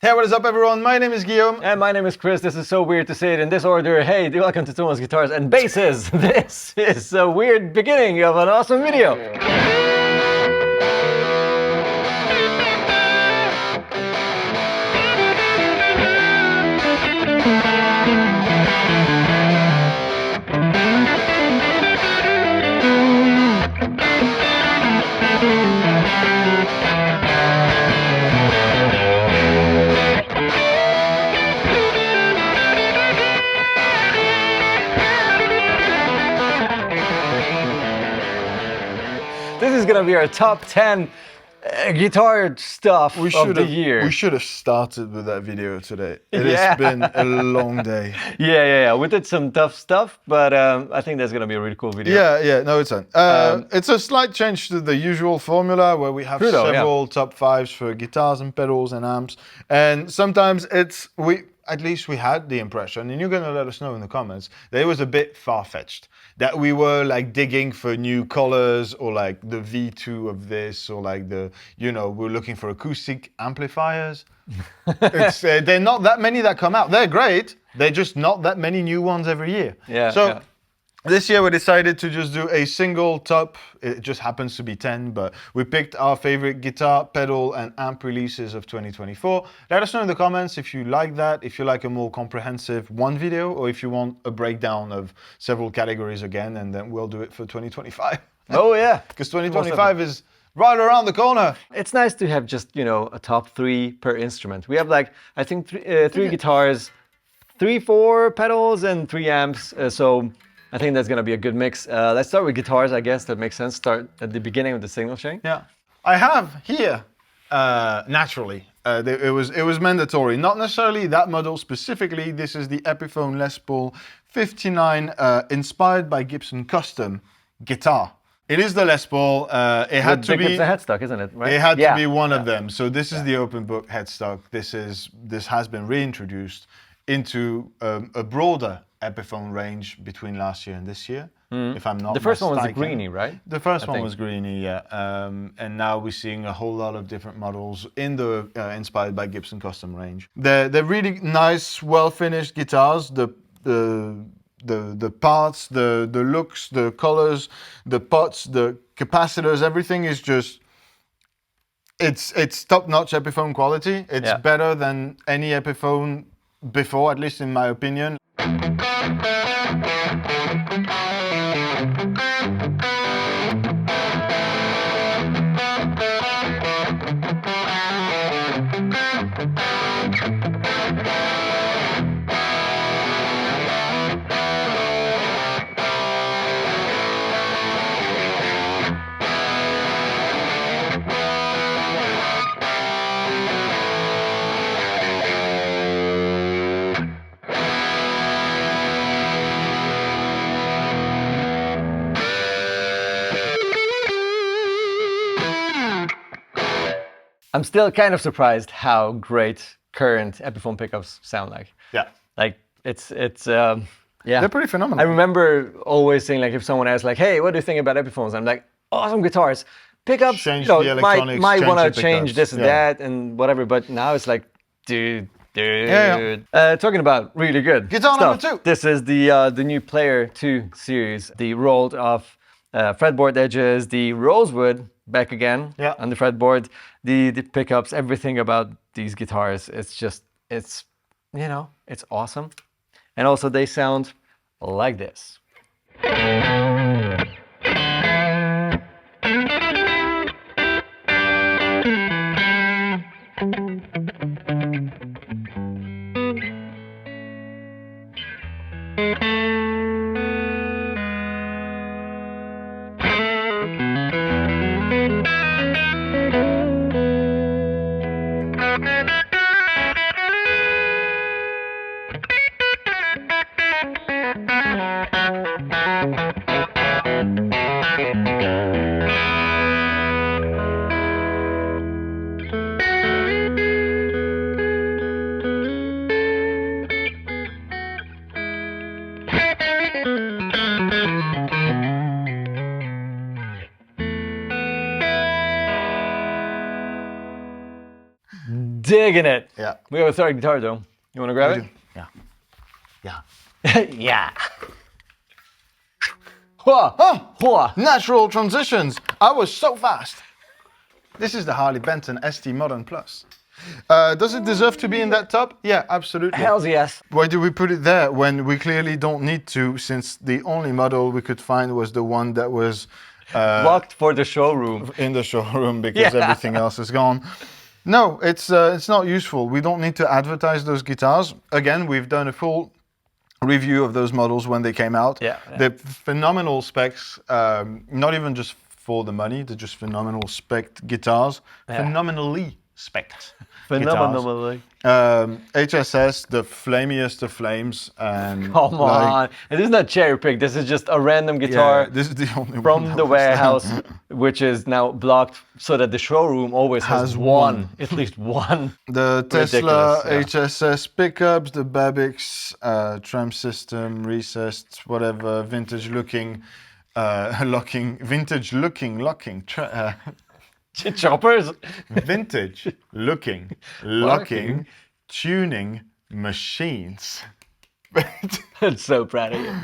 Hey, what is up everyone? My name is Guillaume. And my name is Kris. This is so weird to say it in this order. Hey, welcome to Thoman's Guitars and Basses. This is a weird beginning of an awesome video. This is gonna be our top 10 guitar stuff of the year. We should have started with that video today. It has been a long day. Yeah. We did some tough stuff, but I think that's gonna be a really cool video. Yeah. No, it's not. It's a slight change to the usual formula where we have several top fives for guitars and pedals and amps, and sometimes at least we had the impression, and you're gonna let us know in the comments, that it was a bit far-fetched. That we were like digging for new colors, or like the V2 of this, or like we're looking for acoustic amplifiers. They're not that many that come out. They're great. They're just not that many new ones every year. This year we decided to just do a single top. It just happens to be 10, but we picked our favorite guitar, pedal, and amp releases of 2024. Let us know in the comments if you like that, if you like a more comprehensive one video, or if you want a breakdown of several categories again, and then we'll do it for 2025. Oh yeah. Because 2025 is right around the corner. It's nice to have just, a top 3 per instrument. We have like, I think three guitars, 4 pedals, and 3 amps. So I think that's gonna be a good mix. Let's start with guitars, I guess. That makes sense. Start at the beginning of the signal chain. Yeah, I have here, naturally, it was mandatory. Not necessarily that model specifically. This is the Epiphone Les Paul 59, inspired by Gibson Custom guitar. It is the Les Paul. It had to be the headstock, isn't it? Right? It had to be one of them. So this is the open book headstock. This has been reintroduced into a broader Epiphone range between last year and this year, if I'm not The first one was the mistaken. greenie, right? The first one was greenie, yeah. And now we're seeing a whole lot of different models in the inspired by Gibson Custom range. They're really nice, well-finished guitars. The parts, the looks, the colors, the pots, the capacitors, everything is just, it's top-notch Epiphone quality. It's better than any Epiphone before, at least in my opinion. I'm still kind of surprised how great current Epiphone pickups sound like. Yeah. Like it's They're pretty phenomenal. I remember always saying, like, if someone asks like, hey, what do you think about Epiphones? I'm like, awesome guitars. Pickups, Change the electronics, might want to the change pickups. this and that and whatever, but now it's like, dude. Yeah. Talking about really good Guitar stuff. number 2. This is the new Player 2 series. The rolled off fretboard edges, the rosewood back again on the fretboard, the pickups, everything about these guitars. It's just, it's awesome. And also they sound like this. digging it. Yeah. We have a third guitar though. You want to grab it? Yeah. Yeah. Yeah. Hua. Natural transitions. I was so fast. This is the Harley Benton ST Modern Plus. Does it deserve to be in that top? Yeah, absolutely. Hells yes. Why do we put it there when we clearly don't need to, since the only model we could find was the one that was blocked for the showroom. In the showroom because everything else is gone. No, it's not useful. We don't need to advertise those guitars. Again, we've done a full review of those models when they came out. Yeah. They're phenomenal specs, not even just for the money, they're just phenomenal spec guitars. Yeah. Phenomenally spec'd. Phenomenally. HSS, the flamiest of flames. And come on. And this is not cherry picked. This is just a random guitar. Yeah, this is the only from the warehouse, which is now blocked so that the showroom always has one. At least one. The Tesla HSS pickups, the Babix tram system, recessed, whatever, vintage looking choppers. Vintage locking tuning machines. I'm so proud of you.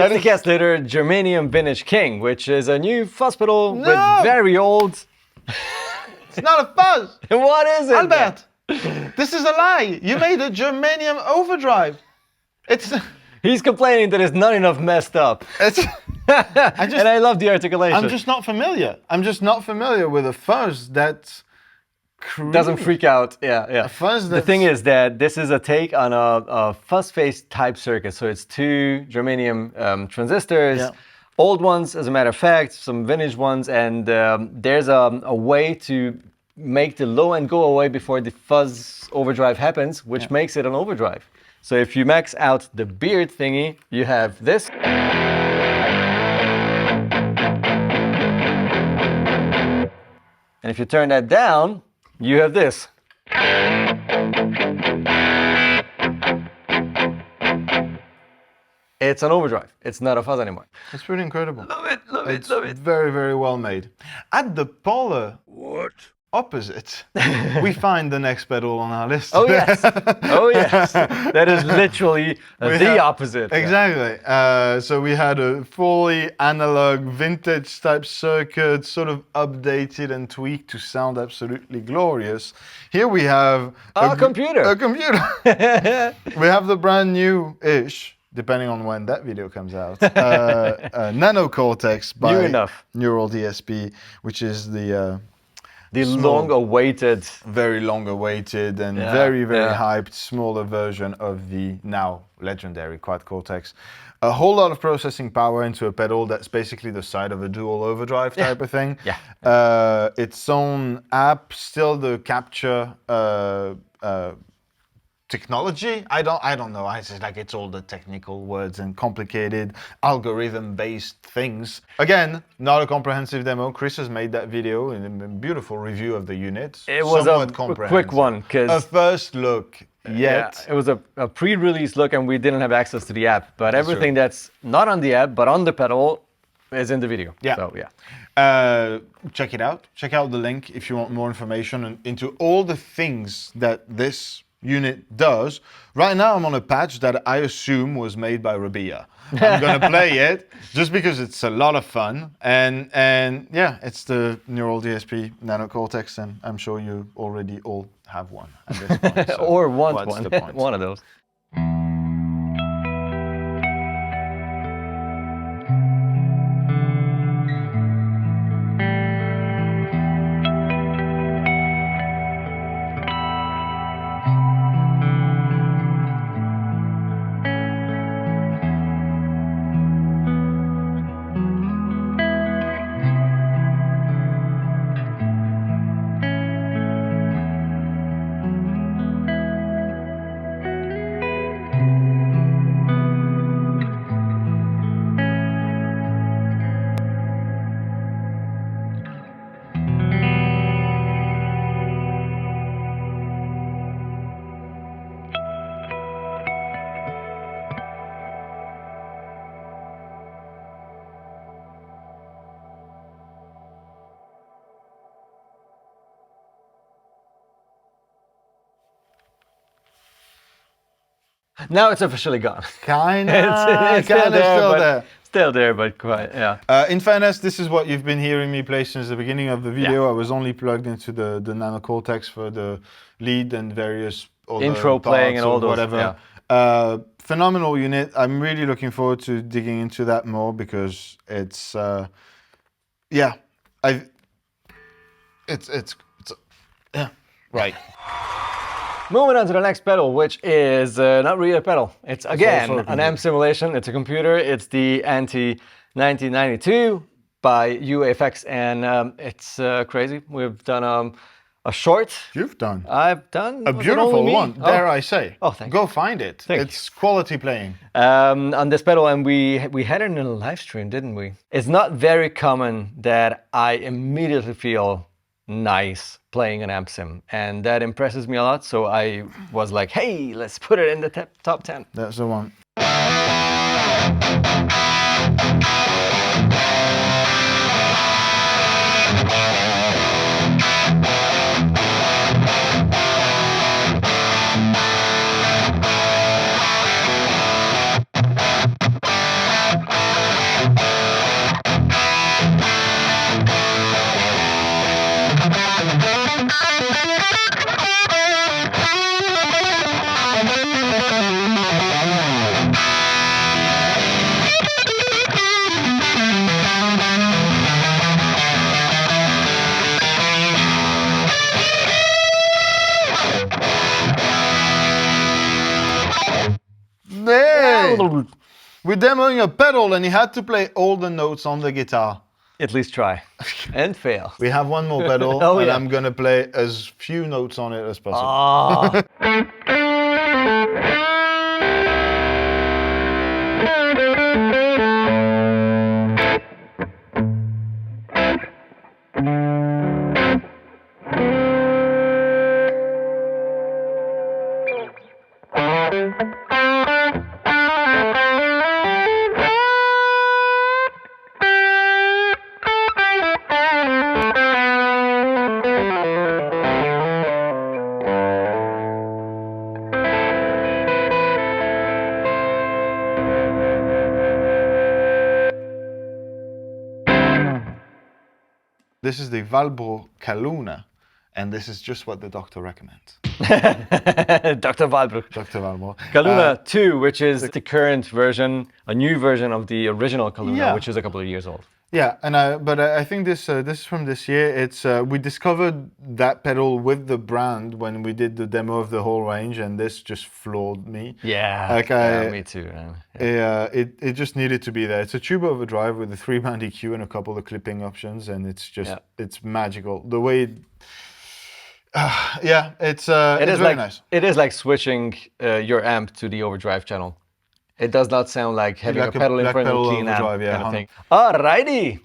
It's the Cast Litter Germanium Vintage King, which is a new fuzz pedal with very old... It's not a fuzz! What is it? Albert! This is a lie! You made a Germanium overdrive! It's... He's complaining that it's not enough messed up. And I love the articulation. I'm just not familiar. I'm just not familiar with a fuzz that... doesn't freak out. Yeah. The thing is that this is a take on a fuzz face type circuit. So it's two germanium transistors, old ones as a matter of fact, some vintage ones, and there's a way to make the low end go away before the fuzz overdrive happens, which makes it an overdrive. So if you max out the beard thingy, you have this. And if you turn that down, you have this. It's an overdrive. It's not a fuzz anymore. It's pretty incredible. Love it. It's very, very well made. At the polar opposite, we find the next pedal on our list. Oh yes. That is literally the opposite. Exactly. So we had a fully analog vintage type circuit, sort of updated and tweaked to sound absolutely glorious. Here we have a computer. A computer. We have the brand new-ish depending on when that video comes out, Nano Cortex by Neural DSP, which is the long-awaited, very long-awaited and very hyped smaller version of the now legendary Quad Cortex. A whole lot of processing power into a pedal that's basically the side of a dual overdrive type of thing. Its own app, still the capture technology. I don't know. It's just like it's all the technical words and complicated algorithm-based things. Again, not a comprehensive demo. Kris has made that video and a beautiful review of the unit. It was a quick one because a first look. Yeah, it was a pre-release look, and we didn't have access to the app. But everything that's not on the app but on the pedal is in the video. Yeah. So yeah. Check it out. Check out the link if you want more information into all the things that this unit does. Right now I'm on a patch that I assume was made by Rabia. I'm gonna play it just because it's a lot of fun, and yeah, it's the Neural DSP Nano Cortex, and I'm sure you already all have one at this point. So or want one. One of those. Now it's officially gone. It's still there. Still there, but quite, yeah. In fairness, this is what you've been hearing me play since the beginning of the video. I was only plugged into the Nano Cortex for the lead and various other intro playing and all those, whatever. Phenomenal unit. I'm really looking forward to digging into that more because it's yeah, it's yeah, right. Moving on to the next pedal, which is not really a pedal. It's again an amp simulation. It's a computer. It's the Anti 1992 by UEFX, and it's crazy. We've done a short. You've done. I've done a beautiful one. Dare I say? Oh, thank you. Go find it. It's quality playing. On this pedal, and we had it in a live stream, didn't we? It's not very common that I immediately feel nice playing an amp sim, and that impresses me a lot. So I was like, hey, let's put it in the top 10. That's the one. We're demoing a pedal and he had to play all the notes on the guitar. At least try. And fail. We have one more pedal and I'm gonna play as few notes on it as possible. This is the Valbro Caluna, and this is just what the doctor recommends. Dr. Walbrook. Dr. Walbrook. Kaluna 2, which is the current version, a new version of the original Kaluna, which is a couple of years old. Yeah, but I think this is from this year. It's we discovered that pedal with the brand when we did the demo of the whole range, and this just floored me. Yeah, me too. Yeah. It just needed to be there. It's a tube overdrive with a 3-band EQ and a couple of clipping options, and it's just it's magical. The way it's very nice. It is like switching your amp to the overdrive channel. It does not sound like having a pedal in front of a clean amp kind of thing. Alrighty,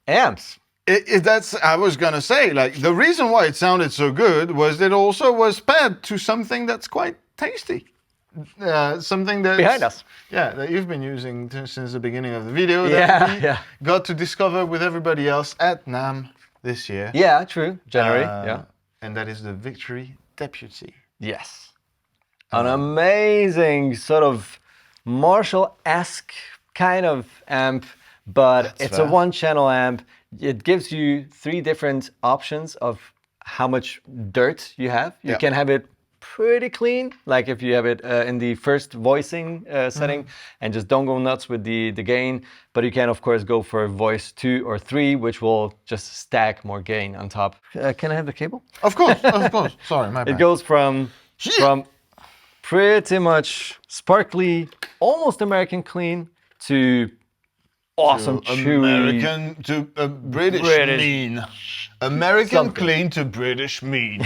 amps. That's I was gonna say, like, the reason why it sounded so good was it also was paired to something that's quite tasty. Something that's behind us. Yeah, that you've been using since the beginning of the video. That we got to discover with everybody else at NAMM this year. Yeah, true. January. And that is the Victory Deputy. Yes. An amazing sort of Marshall-esque kind of amp, but it's a one-channel amp. It gives you 3 different options of how much dirt you have. You can have it pretty clean, like if you have it in the first voicing setting, and just don't go nuts with the gain. But you can, of course, go for voice 2 or 3, which will just stack more gain on top. Can I have the cable? Of course. Sorry, my bad. It goes from pretty much sparkly, almost American clean to awesome chewy. American to British mean. American clean to British mean.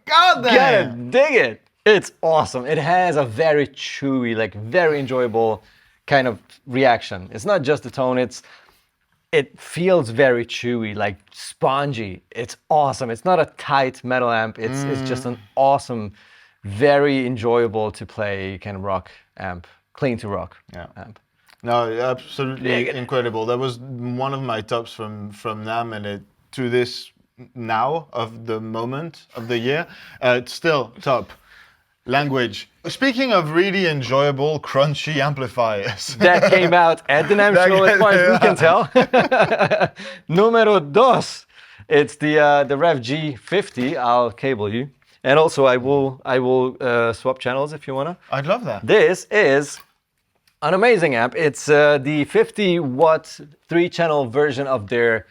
God damn! Gotta dig it! It's awesome. It has a very chewy, like very enjoyable kind of reaction. It's not just the tone, it feels very chewy, like spongy. It's awesome. It's not a tight metal amp. It's just an awesome, very enjoyable to play kind of rock amp, clean to rock amp. No, absolutely incredible. That was one of my tops from NAMM, and to this now of the moment of the year, it's still top. Language. Speaking of really enjoyable, crunchy amplifiers. That came out at the NAMM show, as far as we can tell. Numero dos. It's the Rev G50. I'll cable you. And also I will swap channels if you wanna. I'd love that. This is an amazing amp. It's the 50-watt 3-channel version of their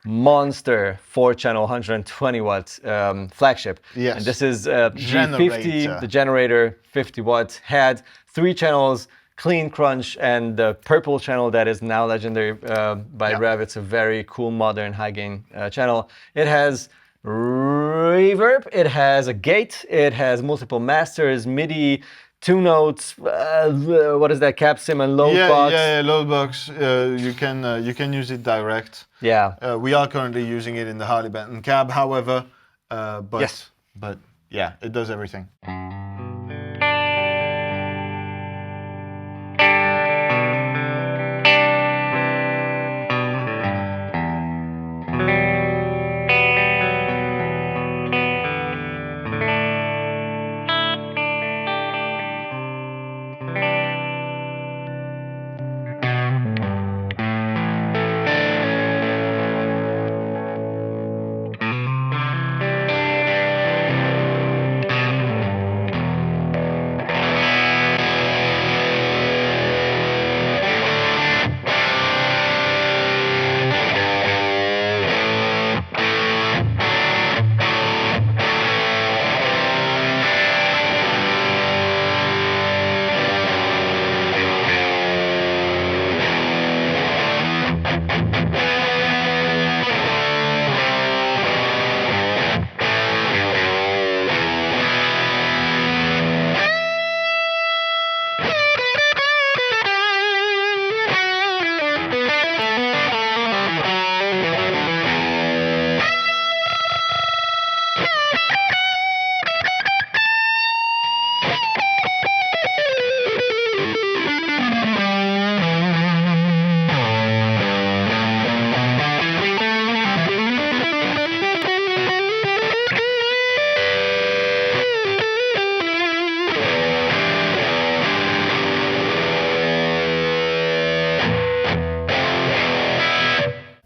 monster 4-channel 120-watt flagship. Yes. And this is G50, the generator, 50 watts, had 3 channels, clean crunch, and the purple channel that is now legendary by Rev. It's a very cool, modern, high gain channel. It has reverb, it has a gate, it has multiple masters, MIDI, 2 notes, what is that, cap sim and load box? Yeah, load box. You can use it direct. Yeah. We are currently using it in the Harley Benton cab, however, but yeah, it does everything.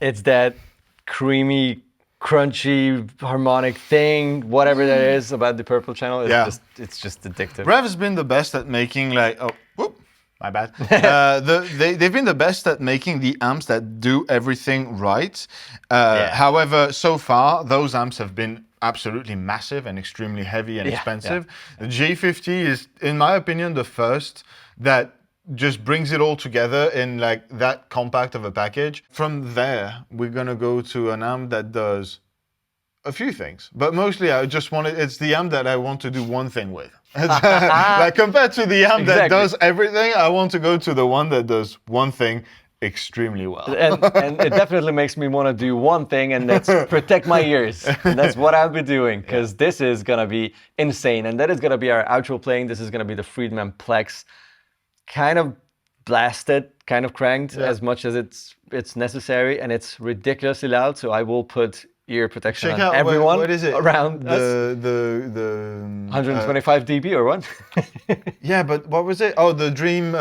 It's that creamy, crunchy, harmonic thing, whatever that is about the purple channel. It's just addictive. Rev has been the best at making like, oh, whoop, my bad. They've been the best at making the amps that do everything right. However, so far, those amps have been absolutely massive and extremely heavy and expensive. The G50 is, in my opinion, the first that just brings it all together in like that compact of a package. From there, we're gonna go to an amp that does a few things, but mostly I just want it's the amp that I want to do one thing with. Like compared to the amp that does everything, I want to go to the one that does one thing extremely well. And it definitely makes me want to do one thing, and that's protect my ears. And that's what I'll be doing, because this is gonna be insane. And that is gonna be our outro playing. This is gonna be the Friedman Plex, kind of blasted, kind of cranked as much as it's necessary, and it's ridiculously loud. So I will put ear protection on everyone what is it? Around us. The 125 dB or what? Yeah, but what was it? Oh, the Dream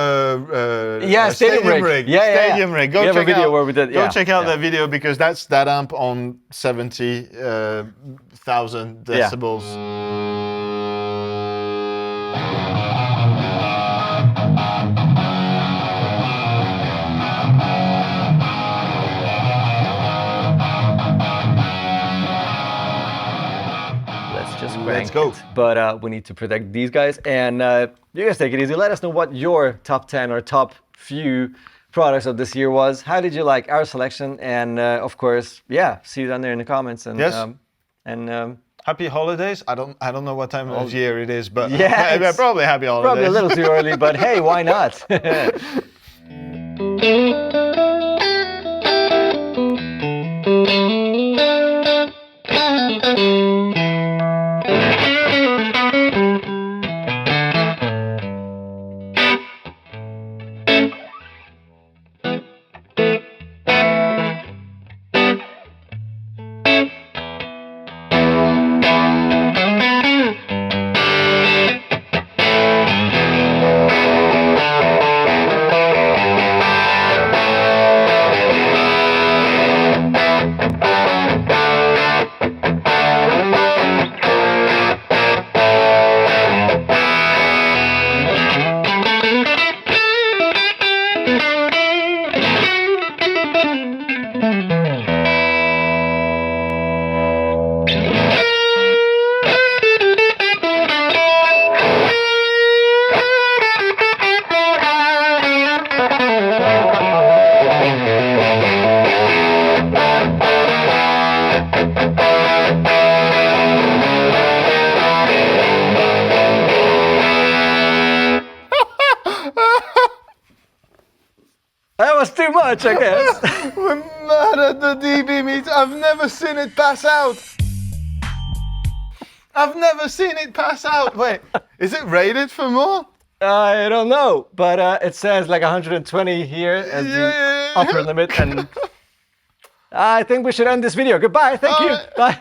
Stadium rig. Stadium rig. Go check out where we did. Go check out that video, because that's that amp on 70,000 decibels. Let's go. But we need to protect these guys. And you guys take it easy. Let us know what your top 10 or top few products of this year was. How did you like our selection? And of course, see you down there in the comments. And happy holidays. I don't know what time of year it is, but yeah, probably happy holidays. Probably a little too early, but hey, why not? That was too much, I guess. We're mad at the DB meter. I've never seen it pass out. I've never seen it pass out. Wait, is it rated for more? I don't know, but it says like 120 here as the upper limit, and I think we should end this video. Goodbye, thank you. Bye.